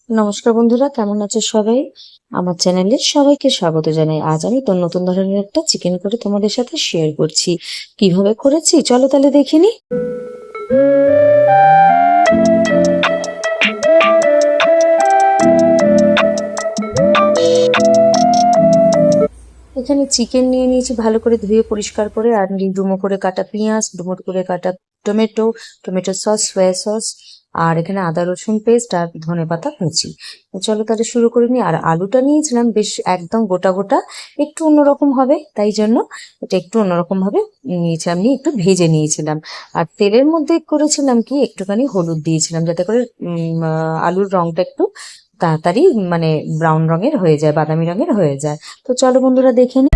নমস্কার বন্ধুরা, কেমন আছে সবাই? আমার চ্যানেলে সবাইকে স্বাগত জানাই। আজ আমি তো নতুন ধরনের একটা চিকেন করে তোমাদের সাথে শেয়ার করছি। কিভাবে করেছি চলো তাহলে দেখে নি। এখানে চিকেন নিয়ে নিয়েছি ভালো করে ধুয়ে পরিষ্কার করে, আর ডুমো করে কাটা পেঁয়াজ, ডুমো করে কাটা tomato, tomato sauce, soya sauce, আর এখানে আদা রসুন পেস্ট আর ধনেপাতা কুচি। চলো তাহলে শুরু করে নিই। আর আলুটা নিয়েছিলাম বেশ একদম গোটা গোটা, একটু অন্যরকম হবে তাই জন্য এটা একটু অন্যরকম ভাবে নিয়েছিলাম, নিয়ে একটু ভেজে নিয়েছিলাম। আর তেলের মধ্যে করেছিলাম কি একটুখানি হলুদ দিয়েছিলাম যাতে করে আলুর রংটা একটু তাড়াতাড়ি মানে ব্রাউন রঙের হয়ে যায়, বাদামি রঙের হয়ে যায়। তো চলো বন্ধুরা দেখে নিই।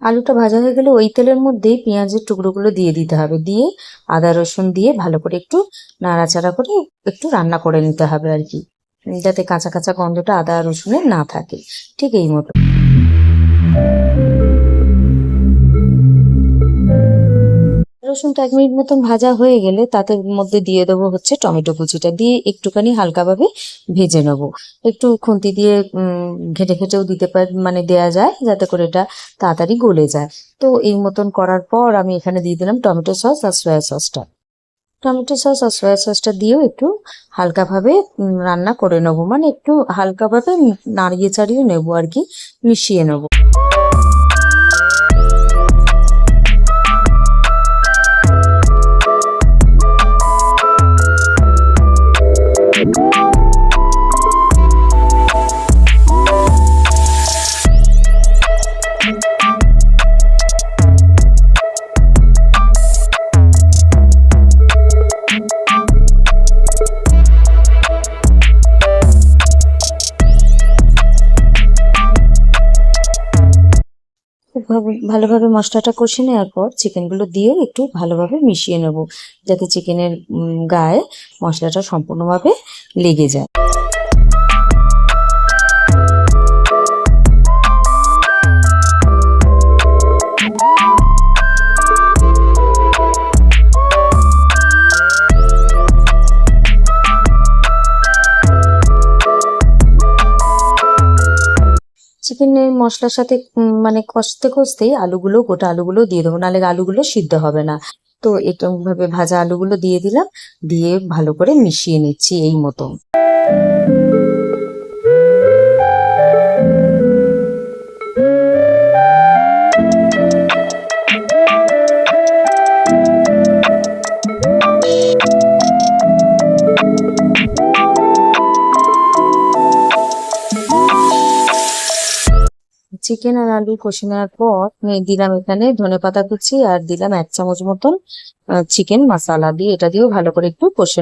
আলুটা ভাজা হয়ে গেলে ওই তেলের মধ্যেই পেঁয়াজের টুকরোগুলো দিয়ে দিতে হবে, দিয়ে আদা রসুন দিয়ে ভালো করে একটু নাড়াচাড়া করে একটু রান্না করে নিতে হবে আর কি, যাতে কাঁচা কাঁচা গন্ধটা আদা রসুনের না থাকে। ঠিক এই মতো রসুনটা 1 মিনিট মতন ভাজা হয়ে গেলে তাতে মধ্যে দিয়ে দেবো হচ্ছে টমেটো কুচিটা, দিয়ে একটুখানি হালকাভাবে ভেজে নেবো। একটু খুন্তি দিয়ে ঘেটে ঘেটেও দিতে মানে দেয়া যায় যাতে করে এটা তাড়াতাড়ি গলে যায়। তো এই মতন করার পর আমি এখানে দিয়ে দিলাম টমেটো সস আর সয়া সসটা। টমেটো সস আর সয়া সসটা দিয়েও একটু হালকাভাবে রান্না করে নেবো, মানে একটু হালকাভাবে নাড়িয়ে চাড়িয়ে নেবো আর কি, মিশিয়ে নেবো। খুব ভালোভাবে মশলাটা কষে নেওয়ার পর চিকেনগুলো দিয়ে একটু ভালোভাবে মিশিয়ে নেব, যাতে চিকেনের গায়ে মশলাটা সম্পূর্ণভাবে লেগে যায়। চিকেনের মশলার সাথে মানে কষতে কষতেই গোটা আলুগুলো দিয়ে দেবো, নাহলে আলুগুলো সিদ্ধ হবে না। তো এরকম ভাবে ভাজা আলুগুলো দিয়ে দিলাম, দিয়ে ভালো করে মিশিয়ে নিচ্ছি এই মতো। চিকেন আর আলু কষে নেওয়ার পর দিলাম এখানে ধনেপাতা কুচি, আর দিলাম 1 চামচ মতন চিকেন মশলা, দিয়ে এটা দিয়েও ভালো করে একটু কষে।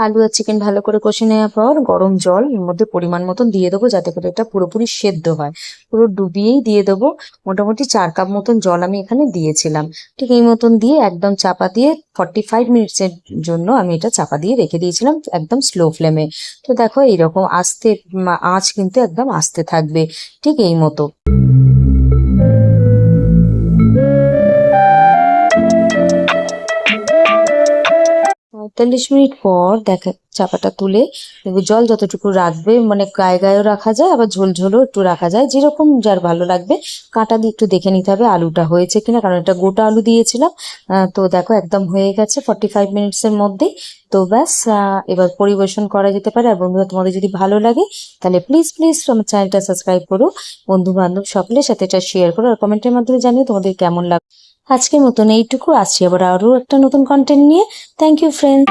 আলু আর চিকেন ভালো করে কষে নেওয়ার পর গরম জল এর মধ্যে পরিমাণ মতন দিয়ে দেবো, যাতে করে এটা পুরোপুরি সেদ্ধ হয়। পুরো ডুবিয়েই দিয়ে দেবো। মোটামুটি 4 কাপ মতন জল আমি এখানে দিয়েছিলাম। ঠিক এই মতন দিয়ে একদম চাপা দিয়ে 45 মিনিটসের জন্য আমি এটা চাপা দিয়ে রেখে দিয়েছিলাম একদম স্লো ফ্লেমে। তো দেখো এইরকম আস্তে আঁচ কিন্তু একদম আস্তে থাকবে, ঠিক এই মতো। 45 মিনিট পর দেখা চাপাটা তুলে জল যতটুকু রাখবে, মানে গায়ে গায়েও রাখা যায়, আবার ঝোল ঝোলও একটু রাখা যায়, যেরকম যার ভালো লাগবে। কাঁটা দিয়ে একটু দেখে নিতে হবে আলুটা হয়েছে কিনা, কারণ এটা গোটা আলু দিয়েছিলাম। তো দেখো একদম হয়ে গেছে 45 মিনিটসের মধ্যেই। তো ব্যাস, এবার পরিবেশন করা যেতে পারে। আর বন্ধুরা, তোমাদের যদি ভালো লাগে তাহলে প্লিজ প্লিজ আমার চ্যানেলটা সাবস্ক্রাইব করো, বন্ধু বান্ধব সকলের সাথে এটা শেয়ার করো, আর কমেন্টের মাধ্যমে জানিও তোমাদের কেমন লাগে। আজকের মতন এইটুকু, আসছি আবার আরো একটা নতুন কন্টেন্ট নিয়ে। Thank you friend.